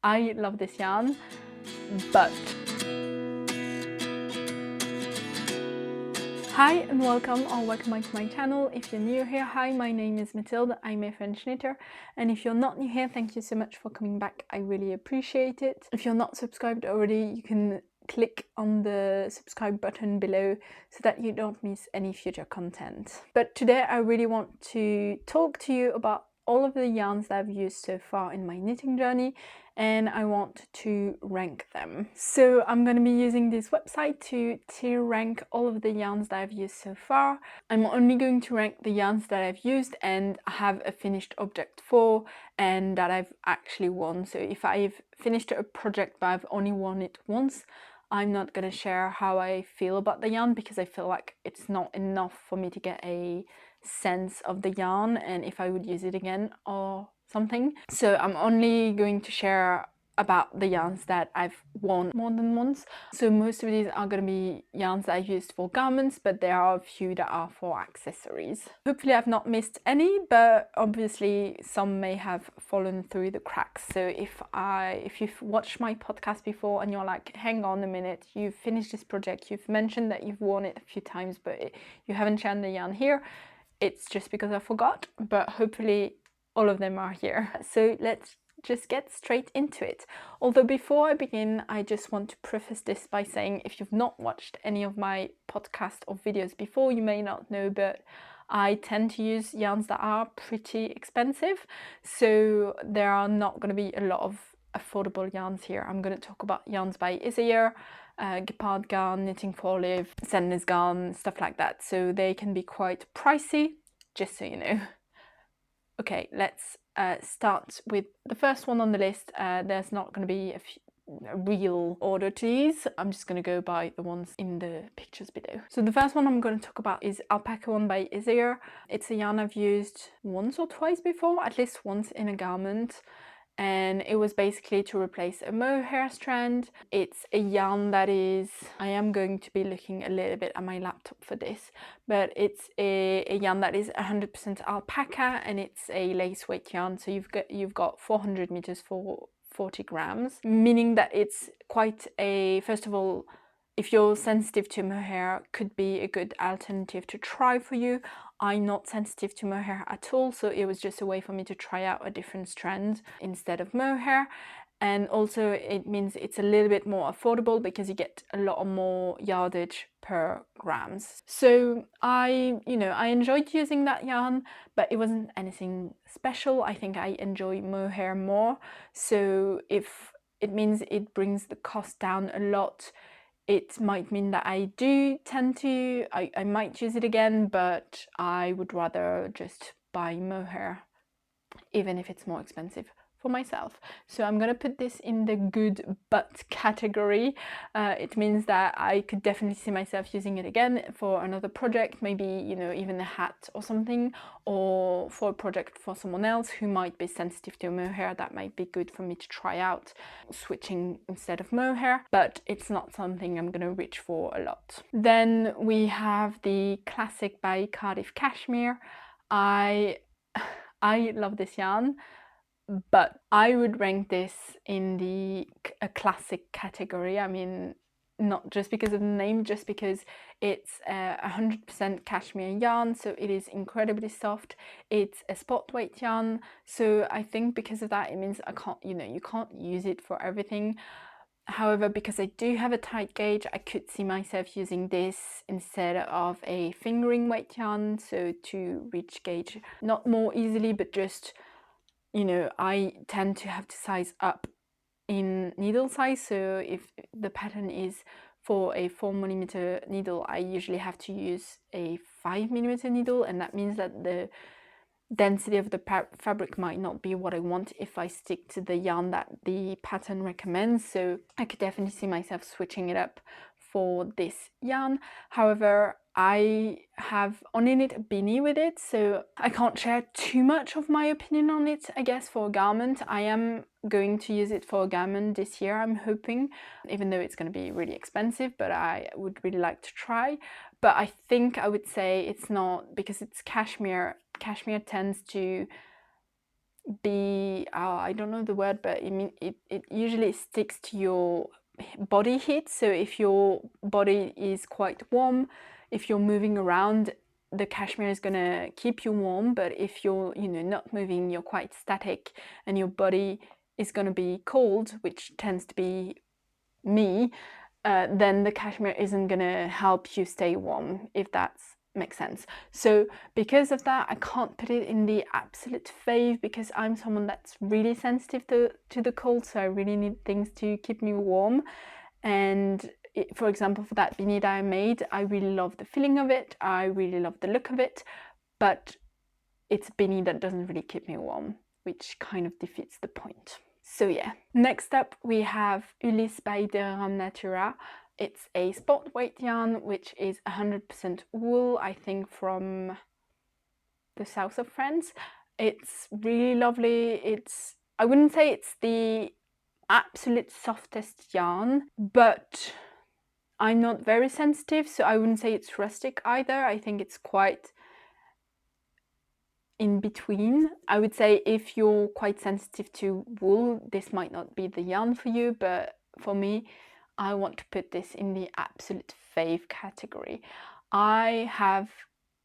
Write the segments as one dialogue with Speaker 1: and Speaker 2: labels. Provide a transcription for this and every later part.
Speaker 1: I love this yarn, but... Hi and welcome back to my channel. If you're new here, hi, my name is Mathilde, I'm a French knitter, and if you're not new here, thank you so much for coming back, I really appreciate it. If you're not subscribed already, you can click on the subscribe button below so that you don't miss any future content. But today I really want to talk to you about all of the yarns that I've used so far in my knitting journey, and I want to rank them. So I'm going to be using this website to tier rank all of the yarns that I've used so far. I'm only going to rank the yarns that I've used and have a finished object for and that I've actually worn. So if I've finished a project but I've only worn it once, I'm not going to share how I feel about the yarn because I feel like it's not enough for me to get a sense of the yarn and if I would use it again or something. So I'm only going to share about the yarns that I've worn more than once. So most of these are going to be yarns that I've used for garments, but there are a few that are for accessories. Hopefully I've not missed any, but obviously some may have fallen through the cracks. So if you've watched my podcast before and you're like, hang on a minute, you've finished this project, you've mentioned that you've worn it a few times, but you haven't shared the yarn here, it's just because I forgot, but hopefully all of them are here. So let's just get straight into it. Although before I begin, I just want to preface this by saying if you've not watched any of my podcasts or videos before, you may not know, but I tend to use yarns that are pretty expensive. So there are not going to be a lot of affordable yarns here. I'm going to talk about yarns by Isager, Gepard Garn, Knitting for Olive, Sandnes Garn, stuff like that. So they can be quite pricey, just so you know. Okay, let's start with the first one on the list. There's not going to be a real order to these. I'm just going to go by the ones in the pictures below. So the first one I'm going to talk about is Alpaca one by Isager. It's a yarn I've used once or twice before, at least once in a garment. And it was basically to replace a mohair strand. It's a yarn that is, I am going to be looking a little bit at my laptop for this, but it's a yarn that is 100% alpaca and it's a lace weight yarn. So you've got 400 meters for 40 grams, meaning that it's quite a, first of all, if you're sensitive to mohair, could be a good alternative to try for you. I'm not sensitive to mohair at all, so it was just a way for me to try out a different strand instead of mohair. And also it means it's a little bit more affordable because you get a lot more yardage per grams. So I enjoyed using that yarn, but it wasn't anything special. I think I enjoy mohair more. So if it means it brings the cost down a lot, it might mean that I do tend to, I might use it again, but I would rather just buy mohair, even if it's more expensive for myself. So I'm gonna put this in the good but category. It means that I could definitely see myself using it again for another project, maybe, you know, even a hat or something, or for a project for someone else who might be sensitive to mohair. That might be good for me to try out, switching instead of mohair, but it's not something I'm gonna reach for a lot. Then we have the classic by Cardiff Cashmere. I love this yarn, but I would rank this in the a classic category. I mean, not just because of the name, just because it's 100% cashmere yarn, so it is incredibly soft. It's a spot weight yarn, so I think because of that, it means you can't use it for everything. However, because I do have a tight gauge, I could see myself using this instead of a fingering weight yarn, so to reach gauge not more easily, but just, you know, I tend to have to size up in needle size. So if the pattern is for a 4mm needle, I usually have to use a 5mm needle, and that means that the density of the fabric might not be what I want if I stick to the yarn that the pattern recommends. So I could definitely see myself switching it up for this yarn. However, I have only knit a beanie with it, so I can't share too much of my opinion on it, I guess, for a garment. I am going to use it for a garment this year, I'm hoping, even though it's going to be really expensive, but I would really like to try. But I think I would say it's not, because it's cashmere. Cashmere tends to be, I don't know the word, but it usually sticks to your body heat. So if your body is quite warm, if you're moving around, the cashmere is gonna keep you warm. But if you're, you know, not moving, you're quite static, and your body is gonna be cold, which tends to be me, then the cashmere isn't gonna help you stay warm, if that makes sense. So because of that, I can't put it in the absolute fave, because I'm someone that's really sensitive to the cold, so I really need things to keep me warm. And for example, for that beanie that I made, I really love the feeling of it, I really love the look of it, but it's a beanie that doesn't really keep me warm, which kind of defeats the point. So yeah, next up we have Ulysse by Rerum Natura. It's a sport weight yarn, which is 100% wool, I think from the south of France. It's really lovely. I wouldn't say it's the absolute softest yarn, but I'm not very sensitive, so I wouldn't say it's rustic either. I think it's quite in between. I would say if you're quite sensitive to wool, this might not be the yarn for you, but for me, I want to put this in the absolute fave category. I have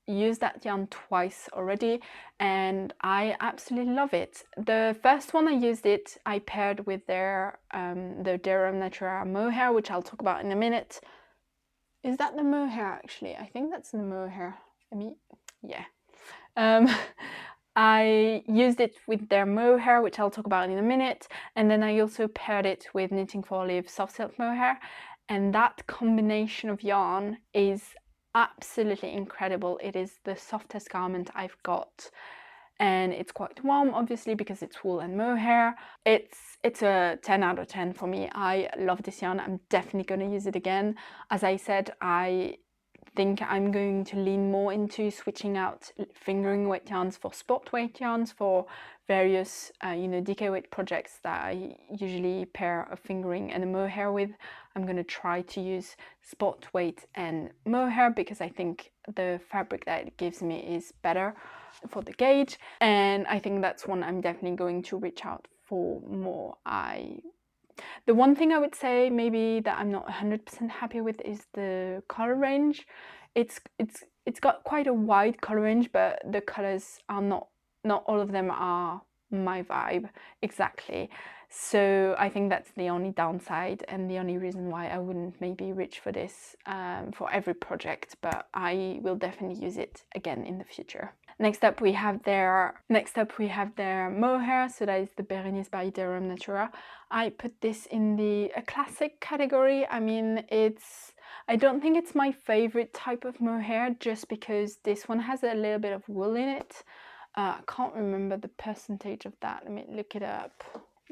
Speaker 1: used that yarn twice already, and I absolutely love it. The first one I used it, I paired with their the Rerum Natura Mohair, which I'll talk about in a minute. Is that the Mohair actually? I think that's the Mohair. I mean, yeah. I used it with their Mohair, which I'll talk about in a minute, and then I also paired it with Knitting for Olive Soft Silk Mohair, and that combination of yarn is absolutely incredible. It is the softest garment I've got, and it's quite warm, obviously, because it's wool and mohair. It's a 10 out of 10 for me. I love this yarn. I'm definitely going to use it again. As I said, I think I'm going to lean more into switching out fingering weight yarns for sport weight yarns for various DK weight projects that I usually pair a fingering and a mohair with. I'm going to try to use sport weight and mohair because I think the fabric that it gives me is better for the gauge, and I think that's one I'm definitely going to reach out for more. The one thing I would say maybe that I'm not 100% happy with is the color range. It's got quite a wide color range, but the colors are not all of them are my vibe exactly. So I think that's the only downside and the only reason why I wouldn't maybe reach for this for every project, but I will definitely use it again in the future. Next up we have their mohair, so that is the Bérénice by Rerum Natura. I put this in the classic category. I mean, I don't think it's my favorite type of mohair, just because this one has a little bit of wool in it. I can't remember the percentage of that. Let me look it up.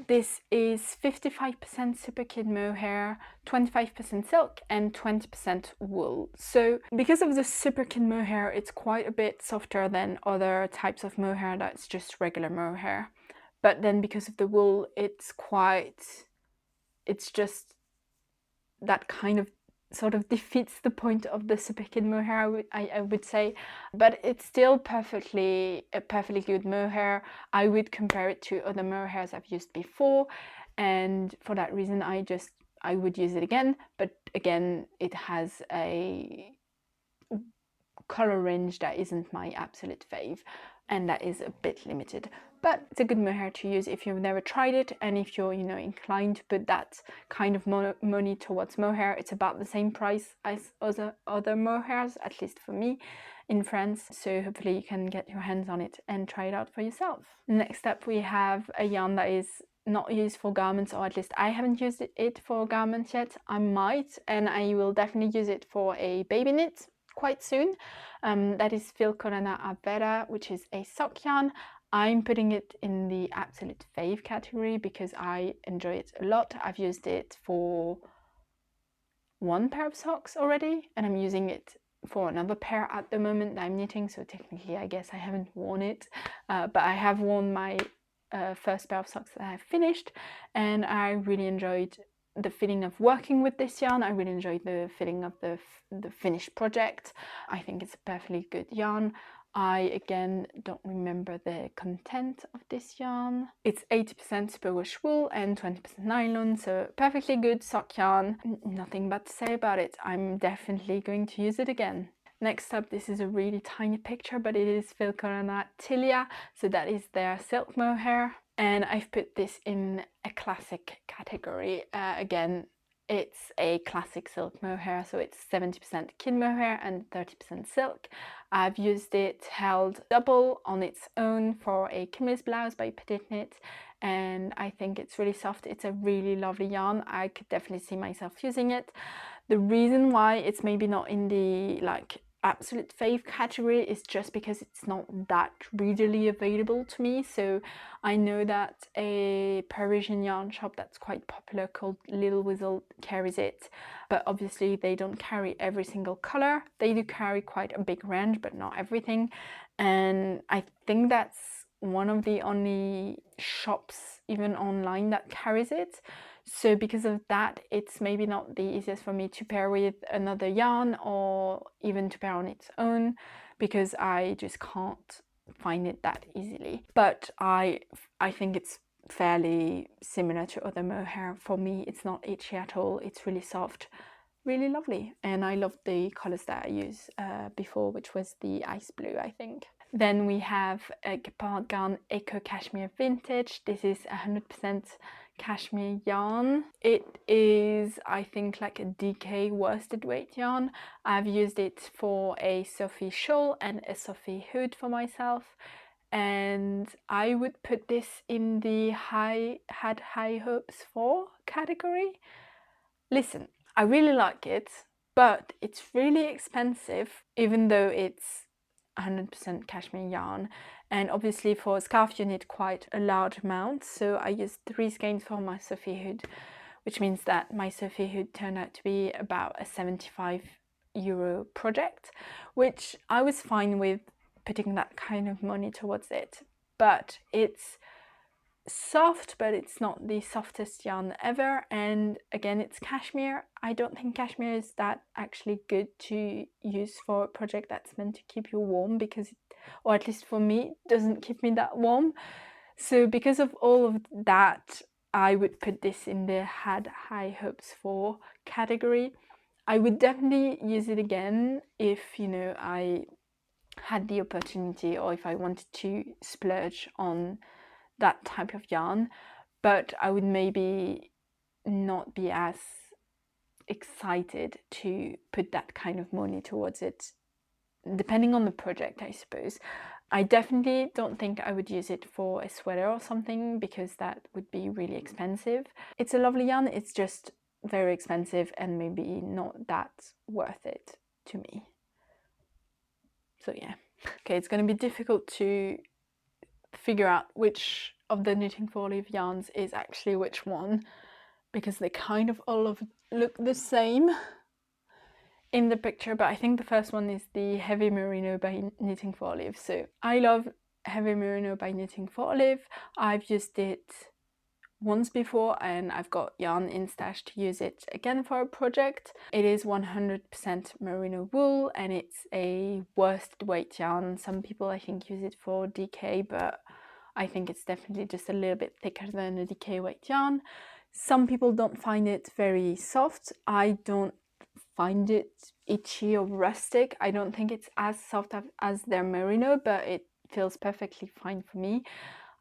Speaker 1: This is 55% super kid mohair, 25% silk, and 20% wool. So because of the super kid mohair, it's quite a bit softer than other types of mohair that's just regular mohair. But then because of the wool, it's just that kind of sort of defeats the point of the super kid mohair, I would say, but it's still a perfectly good mohair. I would compare it to other mohairs I've used before, and for that reason I would use it again. But again, it has a color range that isn't my absolute fave, and that is a bit limited, but it's a good mohair to use if you've never tried it, and if you're inclined to put that kind of money towards mohair. It's about the same price as other mohairs, at least for me, in France, so hopefully you can get your hands on it and try it out for yourself. Next up we have a yarn that is not used for garments, or at least I haven't used it for garments yet. I might, and I will definitely use it for a baby knit quite soon. That is Filcolana Arwetta, which is a sock yarn. I'm putting it in the absolute fave category because I enjoy it a lot. I've used it for one pair of socks already, and I'm using it for another pair at the moment that I'm knitting, so technically I guess I haven't worn it, but I have worn my first pair of socks that I've finished, and I really enjoyed the feeling of working with this yarn. I really enjoyed the feeling of the finished project. I think it's a perfectly good yarn. I again don't remember the content of this yarn. It's 80% superwash wool and 20% nylon, so perfectly good sock yarn. Nothing bad to say about it. I'm definitely going to use it again. Next up, this is a really tiny picture, but it is Filcolana Tilia, so that is their silk mohair. And I've put this in a classic category. Again, it's a classic silk mohair, so it's 70% kid mohair and 30% silk. I've used it held double on its own for a Kimless blouse by Petite, and I think it's really soft. It's a really lovely yarn. I could definitely see myself using it. The reason why it's maybe not in the like absolute fave category is just because it's not that readily available to me. So I know that a Parisian yarn shop that's quite popular called Little Whistle carries it, but obviously they don't carry every single color. They do carry quite a big range, but not everything. And I think that's one of the only shops even online that carries it. So because of that, it's maybe not the easiest for me to pair with another yarn or even to pair on its own, because I just can't find it that easily. But I think it's fairly similar to other mohair. For me, it's not itchy at all. It's really soft, really lovely. And I love the colors that I used before, which was the ice blue, I think. Then we have a Gepard Garn Eco Cashmere Vintage. This is 100% cashmere yarn. It is, I think, like a DK worsted weight yarn. I've used it for a Sophie shawl and a Sophie hood for myself, and I would put this in the had high hopes for category. Listen, I really like it, but it's really expensive, even though it's 100% cashmere yarn. And obviously for a scarf you need quite a large amount, so I used 3 skeins for my Sophie hood, which means that my Sophie hood turned out to be about a €75 project, which I was fine with putting that kind of money towards it. But it's soft, but it's not the softest yarn ever, and again, it's cashmere. I don't think cashmere is that actually good to use for a project that's meant to keep you warm, because it, or at least for me, it doesn't keep me that warm. So because of all of that, I would put this in the had high hopes for category. I would definitely use it again if, you know, I had the opportunity, or if I wanted to splurge on that type of yarn, but I would maybe not be as excited to put that kind of money towards it, depending on the project, I suppose. I definitely don't think I would use it for a sweater or something, because that would be really expensive. It's a lovely yarn, it's just very expensive and maybe not that worth it to me. So yeah. Okay, it's going to be difficult to figure out which of the Knitting for Olive yarns is actually which one, because they kind of all look the same in the picture, but I think the first one is the Heavy Merino by Knitting for Olive. So I love Heavy Merino by Knitting for Olive. I've used it once before and I've got yarn in stash to use it again for a project. It is 100% merino wool and it's a worsted weight yarn. Some people I think use it for DK, but I think it's definitely just a little bit thicker than a DK weight yarn. Some people don't find it very soft. I don't find it itchy or rustic. I don't think it's as soft as their merino, but it feels perfectly fine for me.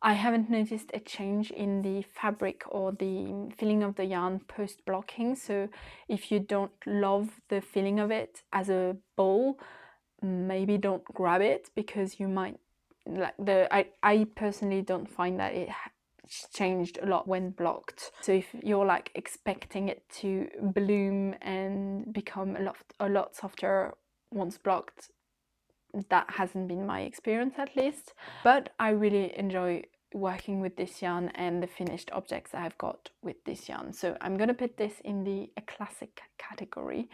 Speaker 1: I haven't noticed a change in the fabric or the feeling of the yarn post blocking, so if you don't love the feeling of it as a ball, maybe don't grab it, because you might like I personally don't find that it changed a lot when blocked. So if you're like expecting it to bloom and become a lot softer once blocked, that hasn't been my experience, at least. But I really enjoy working with this yarn and the finished objects I've got with this yarn, so I'm gonna put this in the a classic category.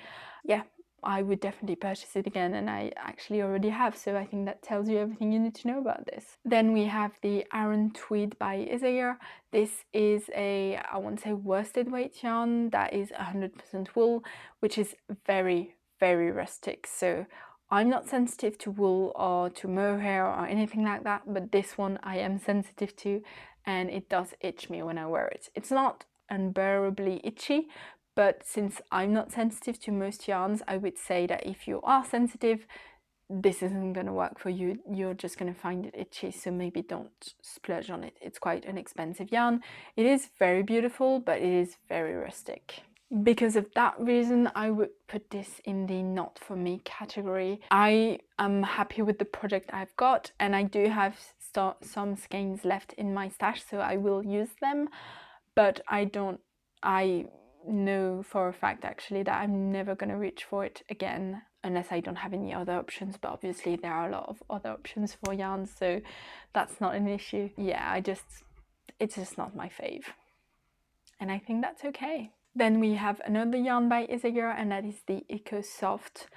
Speaker 1: Yeah, I would definitely purchase it again, and I actually already have, so I think that tells you everything you need to know about this. Then we have the Aran Tweed by Isager. This is a, I won't say worsted weight yarn, that is 100% wool, which is very, very rustic. So I'm not sensitive to wool or to mohair or anything like that, but this one I am sensitive to, and it does itch me when I wear it. It's not unbearably itchy, but since I'm not sensitive to most yarns, I would say that if you are sensitive, this isn't going to work for you. You're just going to find it itchy, so maybe don't splurge on it. It's quite an expensive yarn. It is very beautiful, but it is very rustic. Because of that reason, I would put this in the not for me category. I am happy with the project I've got, and I do have some skeins left in my stash, so I will use them, but I know for a fact actually that I'm never going to reach for it again unless I don't have any other options, but obviously there are a lot of other options for yarns, so that's not an issue. Yeah, it's just not my fave, and I think that's okay. Then we have another yarn by Isager, and that is the Eco Soft.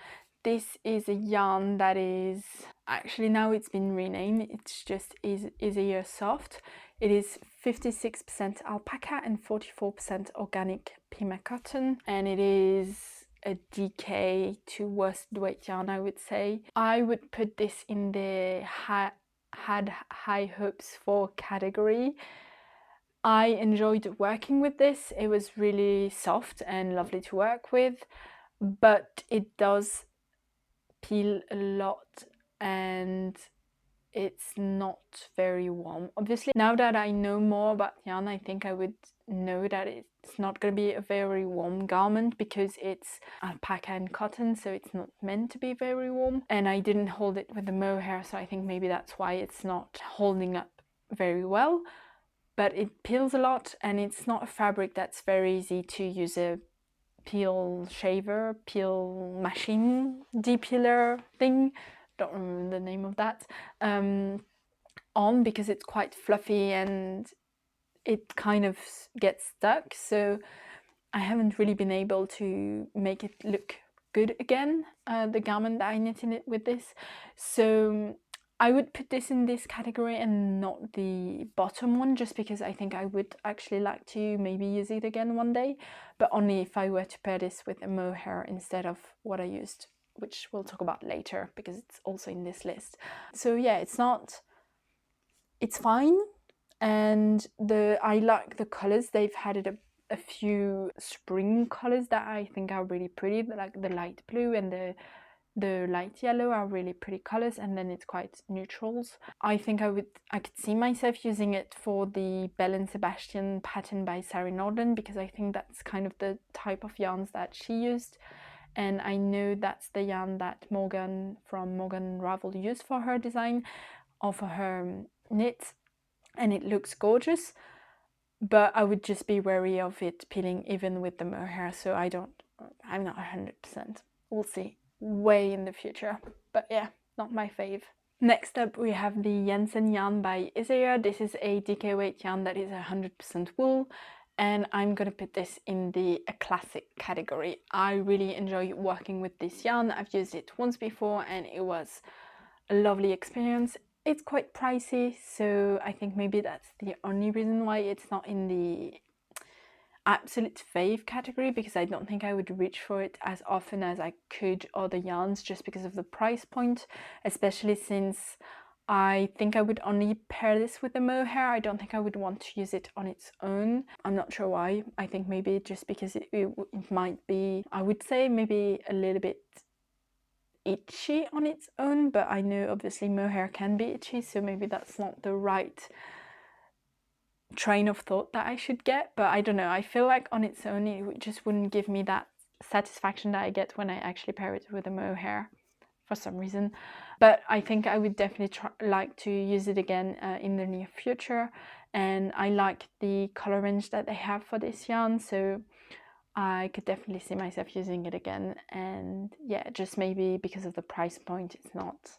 Speaker 1: This is a yarn that is, actually now it's been renamed, it's just Isager Soft. It is 56% alpaca and 44% organic Pima cotton, and it is a DK to worsted weight yarn, I would say. I would put this in the had high hopes for category. I enjoyed working with this. It was really soft and lovely to work with, but it does peel a lot and it's not very warm. Obviously, now that I know more about yarn, I think I would know that it's not going to be a very warm garment because it's alpaca and cotton, so it's not meant to be very warm. And I didn't hold it with the mohair, so I think maybe that's why it's not holding up very well. But it peels a lot, and it's not a fabric that's very easy to use a peel shaver, peel machine, depeeler thing, don't remember the name of that, on, because it's quite fluffy and it kind of gets stuck. So I haven't really been able to make it look good again, the garment that I knitted it with this. So I would put this in this category and not the bottom one, just because I think I would actually like to maybe use it again one day, but only if I were to pair this with a mohair instead of what I used, which we'll talk about later because it's also in this list. So yeah, it's fine, and I like the colors. They've had a few spring colors that I think are really pretty, like the light blue and the light yellow are really pretty colors, and then it's quite neutrals. I think I could see myself using it for the Belle and Sebastian pattern by Sari Norden, because I think that's kind of the type of yarns that she used, and I know that's the yarn that Morgan from Morgan Ravel used for her design or for her knit, and it looks gorgeous, but I would just be wary of it peeling even with the mohair, so I'm not 100%. We'll see way in the future, but yeah, not my fave. Next up we have the Jensen yarn by Isager. This is a DK weight yarn that is 100% wool, and I'm gonna put this in the a classic category. I really enjoy working with this yarn. I've used it once before and it was a lovely experience. It's quite pricey, so I think maybe that's the only reason why it's not in the absolute fave category, because I don't think I would reach for it as often as I could other yarns just because of the price point, especially since I think I would only pair this with the mohair. I don't think I would want to use it on its own. I'm not sure why. I think maybe just because it might be, I would say maybe a little bit itchy on its own, but I know obviously mohair can be itchy, so maybe that's not the right train of thought that I should get. But I don't know, I feel like on its own it just wouldn't give me that satisfaction that I get when I actually pair it with a mohair for some reason. But I think I would definitely like to use it again in the near future, and I like the color range that they have for this yarn, so I could definitely see myself using it again. And yeah, just maybe because of the price point, it's not,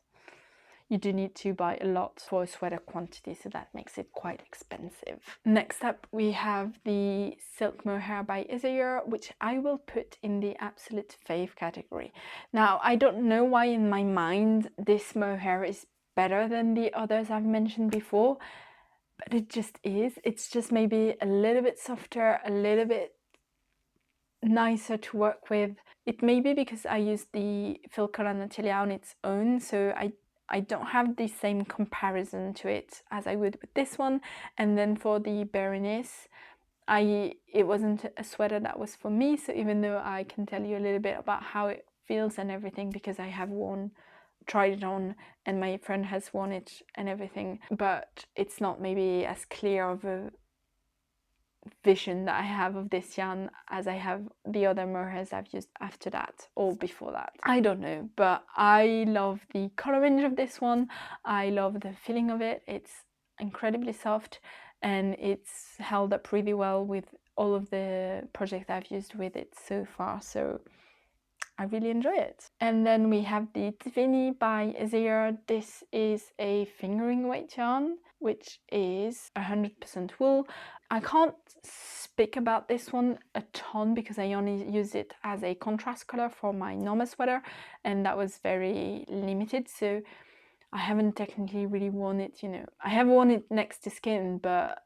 Speaker 1: you do need to buy a lot for a sweater quantity, so that makes it quite expensive. Next up we have the Silk Mohair by Isager, which I will put in the absolute fave category. Now, I don't know why in my mind this mohair is better than the others I've mentioned before, but it just is. It's just maybe a little bit softer, a little bit nicer to work with. It may be because I use the Filcolana Tilia on its own, so I don't have the same comparison to it as I would with this one. And then for the Bérénice, it wasn't a sweater that was for me, so even though I can tell you a little bit about how it feels and everything, because I have tried it on and my friend has worn it and everything, but it's not maybe as clear of a vision that I have of this yarn as I have the other mohairs I've used after that or before that. I don't know, but I love the color range of this one. I love the feeling of it. It's incredibly soft and it's held up really well with all of the projects I've used with it so far, so I really enjoy it. And then we have the Tvinni by Isager. This is a fingering weight yarn, which is 100% wool. I can't speak about this one a ton because I only use it as a contrast color for my normal sweater, and that was very limited, so I haven't technically really worn it, you know. I have worn it next to skin, but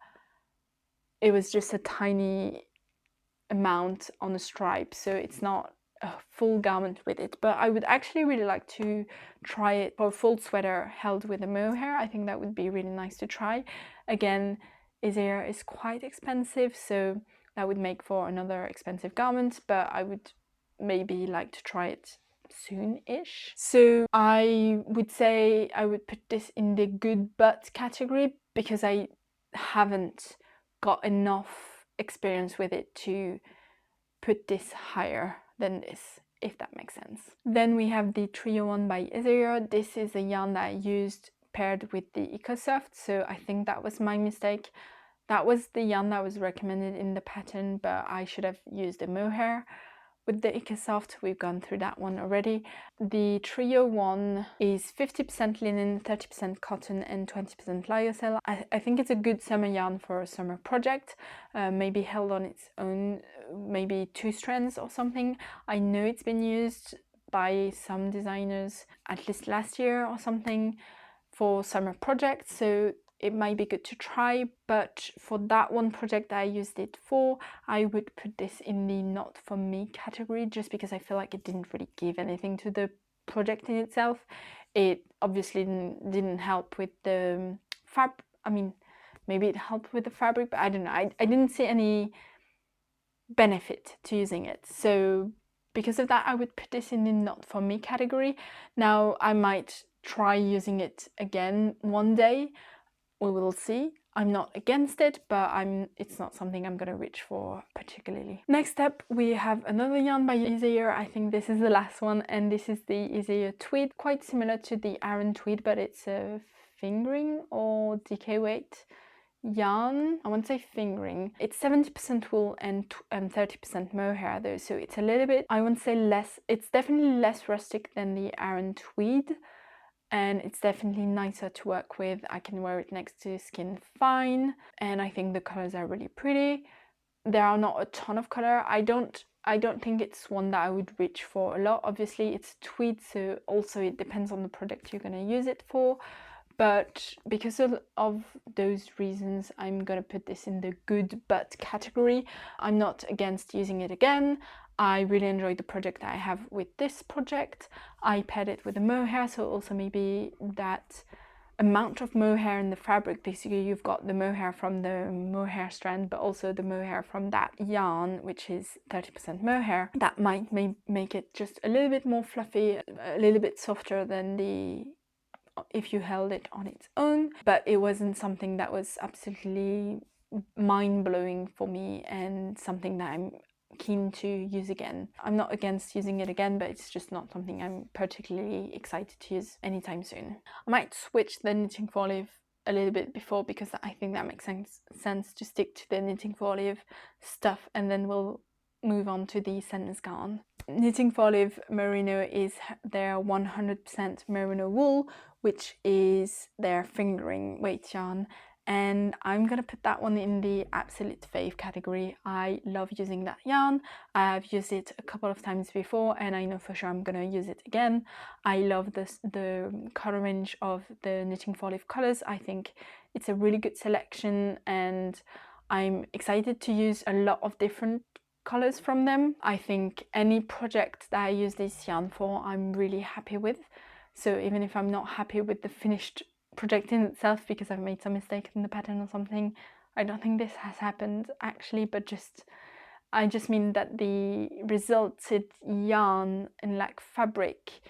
Speaker 1: it was just a tiny amount on a stripe, so it's not a full garment with it. But I would actually really like to try it for a full sweater held with a mohair. I think that would be really nice to try. Again, Isager is quite expensive, so that would make for another expensive garment, but I would maybe like to try it soon-ish. So I would say I would put this in the good but category because I haven't got enough experience with it to put this higher than this, if that makes sense. Then we have the Trio one by Isager. This is a yarn that I used paired with the EcoSoft, so I think that was my mistake. That was the yarn that was recommended in the pattern, but I should have used a mohair. With the EcoSoft, we've gone through that one already. The Trio one is 50% linen, 30% cotton and 20% lyocell. I think it's a good summer yarn for a summer project, maybe held on its own, maybe 2 strands or something. I know it's been used by some designers at least last year or something for summer projects, so it might be good to try, but for that one project that I used it for, I would put this in the not for me category, just because I feel like it didn't really give anything to the project in itself. It obviously didn't help with the fabric. I mean, maybe it helped with the fabric, but I don't know. I didn't see any benefit to using it. So because of that, I would put this in the not for me category. Now, I might try using it again one day. We will see. I'm not against it, but it's not something I'm gonna reach for particularly. Next up, we have another yarn by Isager. I think this is the last one, and this is the Isager Tweed, quite similar to the Aran Tweed, but it's a fingering or DK weight yarn. I won't say fingering. It's 70% wool and 30% mohair though, so it's a little bit, I won't say less, it's definitely less rustic than the Aran Tweed, and it's definitely nicer to work with. I can wear it next to skin fine, and I think the colors are really pretty. There are not a ton of color. I don't think it's one that I would reach for a lot. Obviously it's tweed, so also it depends on the product you're going to use it for, but because of those reasons, I'm gonna put this in the good but category. I'm not against using it again. I really enjoyed the project that I have with this project. I paired it with a mohair, so also maybe that amount of mohair in the fabric. Basically, you've got the mohair from the mohair strand, but also the mohair from that yarn, which is 30% mohair. That might make it just a little bit more fluffy, a little bit softer than if you held it on its own, but it wasn't something that was absolutely mind-blowing for me and something that I'm keen to use again. I'm not against using it again, but it's just not something I'm particularly excited to use anytime soon. I might switch the knitting for olive a little bit before, because I think that makes sense to stick to the knitting for olive stuff, and then we'll move on to the Sandnes Garn. Knitting for Olive Merino is their 100% merino wool, which is their fingering weight yarn, and I'm gonna put that one in the absolute fave category. I love using that yarn. I've used it a couple of times before, and I know for sure I'm gonna use it again. I love the color range of the Knitting for Olive colors. I think it's a really good selection, and I'm excited to use a lot of different colors from them. I think any project that I use this yarn for, I'm really happy with. So even if I'm not happy with the finished project in itself because I've made some mistake in the pattern or something, I don't think this has happened actually, but I just mean that the resulted yarn and like fabric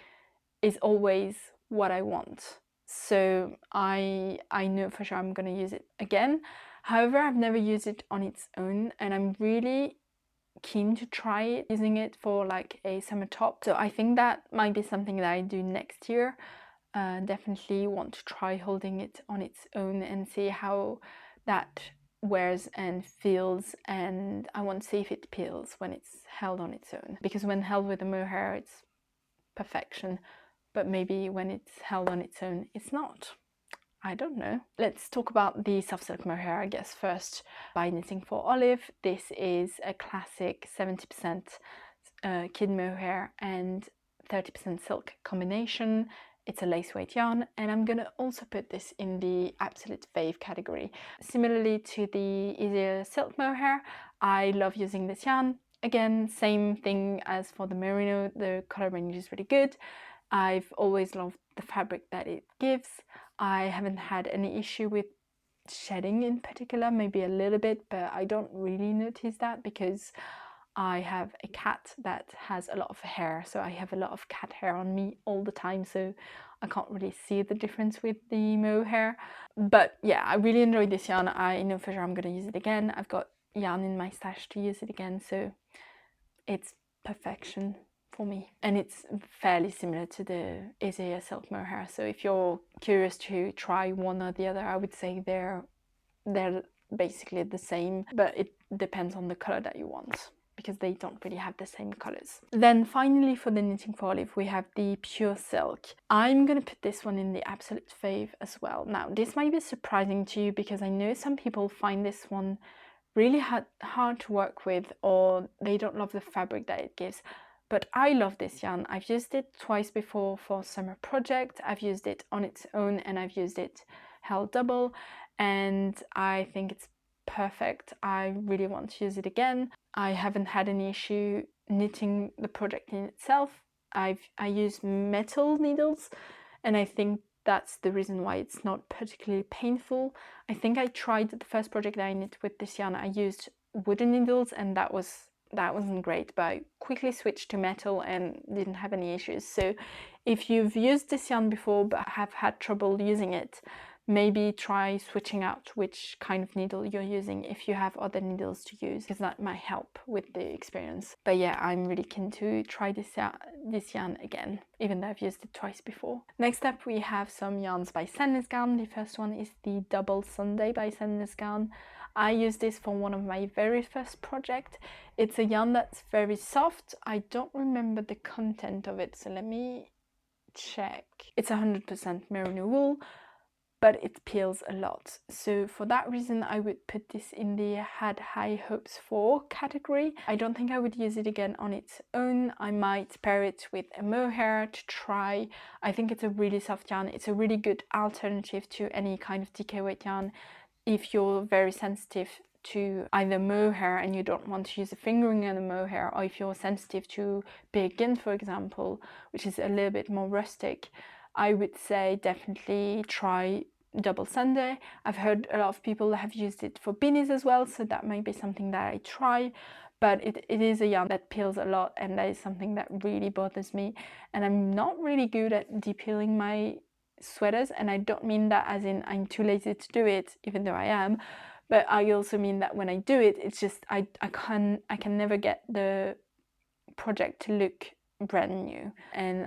Speaker 1: is always what I want. So I know for sure I'm gonna use it again. However, I've never used it on its own, and I'm really keen to try it, using it for like a summer top. So I think that might be something that I do next year. Definitely want to try holding it on its own and see how that wears and feels, and I want to see if it peels when it's held on its own, because when held with a mohair it's perfection, but maybe when it's held on its own it's not. I don't know. Let's talk about the soft silk mohair, I guess, first. By Knitting for Olive. This is a classic 70% kid mohair and 30% silk combination. It's a lace weight yarn, and I'm gonna also put this in the absolute fave category. Similarly to the Isager silk mohair, I love using this yarn. Again, same thing as for the Merino, the color range is really good. I've always loved the fabric that it gives. I haven't had any issue with shedding in particular, maybe a little bit, but I don't really notice that because I have a cat that has a lot of hair, so I have a lot of cat hair on me all the time, so I can't really see the difference with the mohair. But yeah, I really enjoyed this yarn. I know for sure I'm going to use it again. I've got yarn in my stash to use it again, so it's perfection for me. And it's fairly similar to the Isager silk mohair, so if you're curious to try one or the other, I would say they're basically the same, but it depends on the color that you want, because they don't really have the same colors. Then finally, for the Knitting for Olive, we have the pure silk. I'm gonna put this one in the absolute fave as well. Now, this might be surprising to you because I know some people find this one really hard to work with, or they don't love the fabric that it gives. But I love this yarn. I've used it twice before for summer project. I've used it on its own and I've used it held double, and I think it's perfect. I really want to use it again. I haven't had any issue knitting the project in itself. I use metal needles, and I think that's the reason why it's not particularly painful. I think I tried the first project that I knit with this yarn, I used wooden needles, and that wasn't great, but I quickly switched to metal and didn't have any issues. So if you've used this yarn before but have had trouble using it, maybe try switching out which kind of needle you're using if you have other needles to use, because that might help with the experience. But yeah, I'm really keen to try this yarn again, even though I've used it twice before. Next up, we have some yarns by Sandnes Garn. The first one is the Double Sunday by Sandnes Garn. I used this for one of my very first project. It's a yarn that's very soft. I don't remember the content of it, so let me check. It's 100% merino wool, but it peels a lot. So for that reason, I would put this in the had high hopes for category. I don't think I would use it again on its own. I might pair it with a mohair to try. I think it's a really soft yarn. It's a really good alternative to any kind of DK weight yarn if you're very sensitive to either mohair and you don't want to use a fingering on a mohair, or if you're sensitive to big Gynt, for example, which is a little bit more rustic. I would say definitely try Double Sunday. I've heard a lot of people have used it for beanies as well, so that might be something that I try. But it is a yarn that peels a lot, and that is something that really bothers me. And I'm not really good at de-peeling my sweaters, and I don't mean that as in I'm too lazy to do it, even though I am. But I also mean that when I do it, it's just I can never get the project to look brand new, and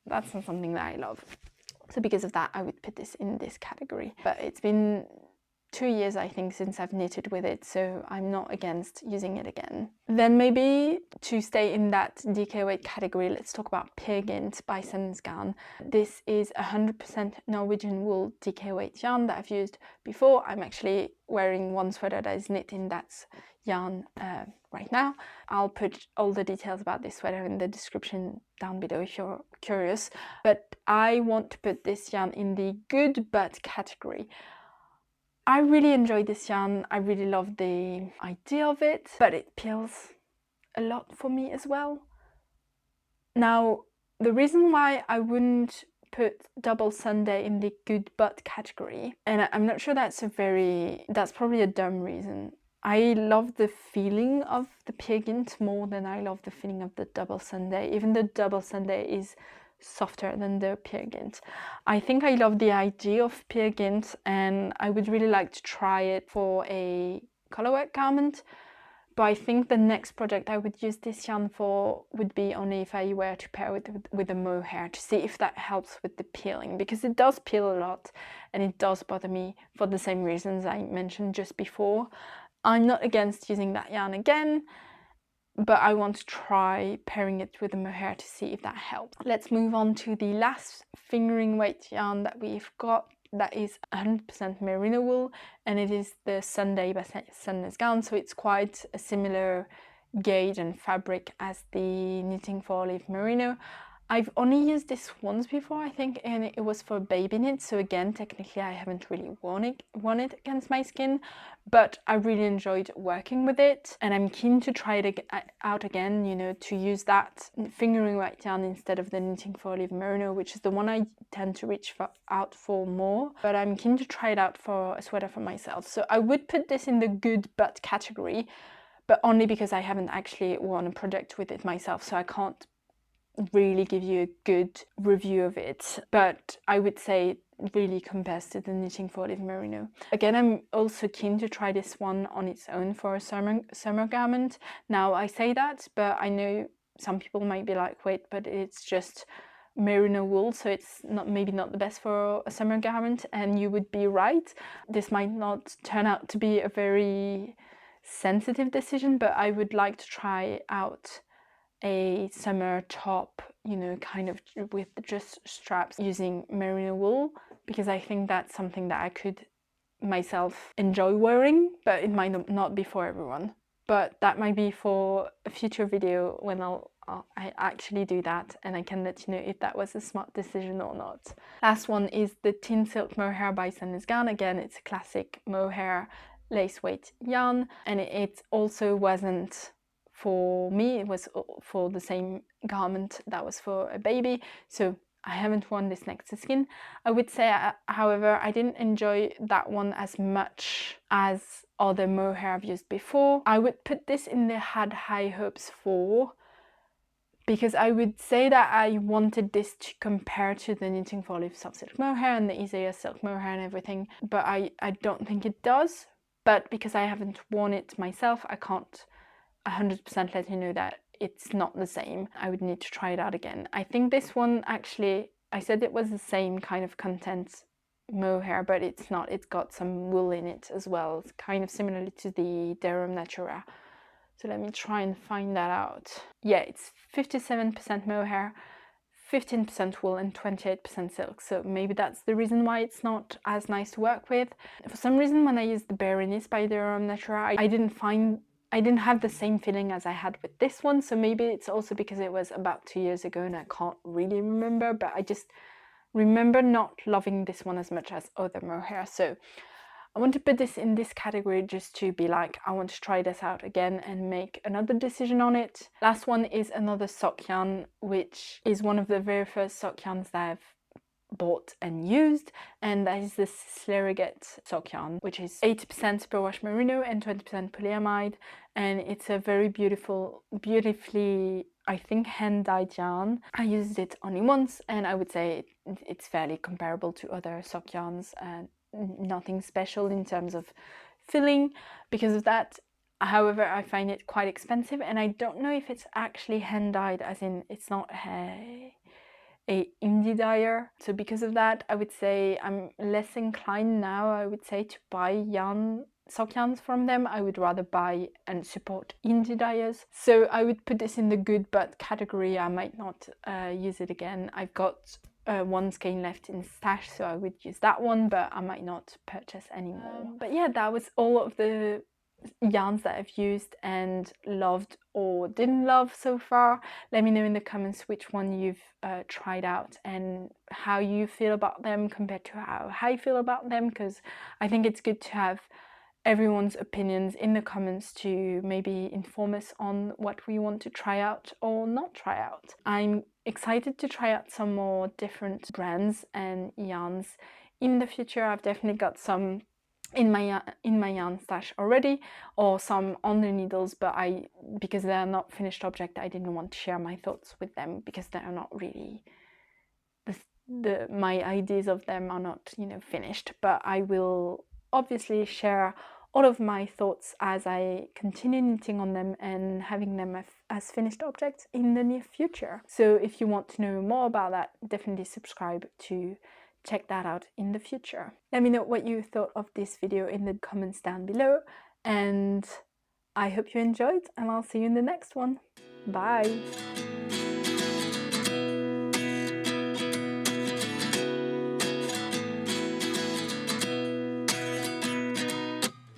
Speaker 1: that's not something that I love. So because of that, I would put this in this category. But it's been 2 years, I think, since I've knitted with it, so I'm not against using it again. Then maybe to stay in that DK weight category, let's talk about Gynt by Sandnes Garn. This is 100% Norwegian wool DK weight yarn that I've used before. I'm actually wearing one sweater that is knit in that yarn right now. I'll put all the details about this sweater in the description down below if you're curious. But I want to put this yarn in the good but category. I really enjoy this yarn. I really love the idea of it, but it peels a lot for me as well. Now, the reason why I wouldn't put Double Sunday in the good but category, and I'm not sure that's probably a dumb reason. I love the feeling of the Peer Gynt more than I love the feeling of the Double Sunday. Even the Double Sunday is softer than the Peer Gynt. I think I love the idea of Peer Gynt, and I would really like to try it for a colorwork garment. But I think the next project I would use this yarn for would be only if I were to pair it with a mohair, to see if that helps with the peeling, because it does peel a lot and it does bother me for the same reasons I mentioned just before. I'm not against using that yarn again, but I want to try pairing it with a mohair to see if that helps. Let's move on to the last fingering weight yarn that we've got. That is 100% merino wool, and it is the Sunday by Sandnes Garn, so it's quite a similar gauge and fabric as the Knitting for Olive merino. I've only used this once before, I think, and it was for baby knit, so again, technically I haven't really worn it against my skin, but I really enjoyed working with it, and I'm keen to try it out again, you know, to use that fingering weight yarn instead of the Knitting for Olive merino, which is the one I tend to reach out for more, but I'm keen to try it out for a sweater for myself. So I would put this in the good but category, but only because I haven't actually worn a project with it myself, so I can't really give you a good review of it, but I would say it really compares to the Knitting for Olive merino. Again, I'm also keen to try this one on its own for a summer garment. Now I say that, but I know some people might be like, wait, but it's just merino wool, so it's maybe not the best for a summer garment, and you would be right. This might not turn out to be a very sensitive decision, but I would like to try out a summer top, you know, kind of with just straps using merino wool, because I think that's something that I could myself enjoy wearing, but it might not be for everyone. But that might be for a future video when I actually do that, and I can let you know if that was a smart decision or not. Last one is the Tynn Silk Mohair by Sandnes Garn. Again, it's a classic mohair lace weight yarn, and it also wasn't for me, it was for the same garment that was for a baby, so I haven't worn this next to skin. I would say, however, I didn't enjoy that one as much as other mohair I've used before. I would put this in the had high hopes for, because I would say that I wanted this to compare to the Knitting for Olive soft silk mohair and the Isager silk mohair and everything, but I don't think it does. But because I haven't worn it myself, I can't 100% let you know that it's not the same. I would need to try it out again. I think this one actually, I said it was the same kind of content mohair, but it's not. It's got some wool in it as well. It's kind of similar to the Rerum Natura. So let me try and find that out. Yeah, it's 57% mohair, 15% wool and 28% silk, so maybe that's the reason why it's not as nice to work with. For some reason, when I used the Bérénice by the Rerum Natura, I didn't have the same feeling as I had with this one, so maybe it's also because it was about 2 years ago and I can't really remember, but I just remember not loving this one as much as other mohair. So I want to put this in this category just to be like, I want to try this out again and make another decision on it. Last one is another sock yarn, which is one of the very first sock yarns that I've bought and used, and that is the Sysleriget sock yarn, which is 80% superwash merino and 20% polyamide, and it's a very beautifully, I think, hand-dyed yarn. I used it only once, and I would say it's fairly comparable to other sock yarns, and nothing special in terms of filling because of that. However, I find it quite expensive, and I don't know if it's actually hand-dyed, as in it's not a indie dyer. So because of that, I would say I'm less inclined now, I would say, to buy sock yarns from them. I would rather buy and support indie dyers. So I would put this in the good but category. I might not use it again. I've got one skein left in stash, so I would use that one, but I might not purchase anymore. But yeah, that was all of the yarns that I've used and loved or didn't love so far. Let me know in the comments which one you've tried out and how you feel about them compared to how I feel about them, because I think it's good to have everyone's opinions in the comments to maybe inform us on what we want to try out or not try out. I'm excited to try out some more different brands and yarns in the future. I've definitely got some in my yarn stash already, or some on the needles, but because they're not finished object, I didn't want to share my thoughts with them because they're not really my ideas of them are not, you know, finished. But I will obviously share all of my thoughts as I continue knitting on them and having them as finished objects in the near future. So if you want to know more about that, definitely subscribe to check that out in the future. Let me know what you thought of this video in the comments down below, and I hope you enjoyed, and I'll see you in the next one. Bye!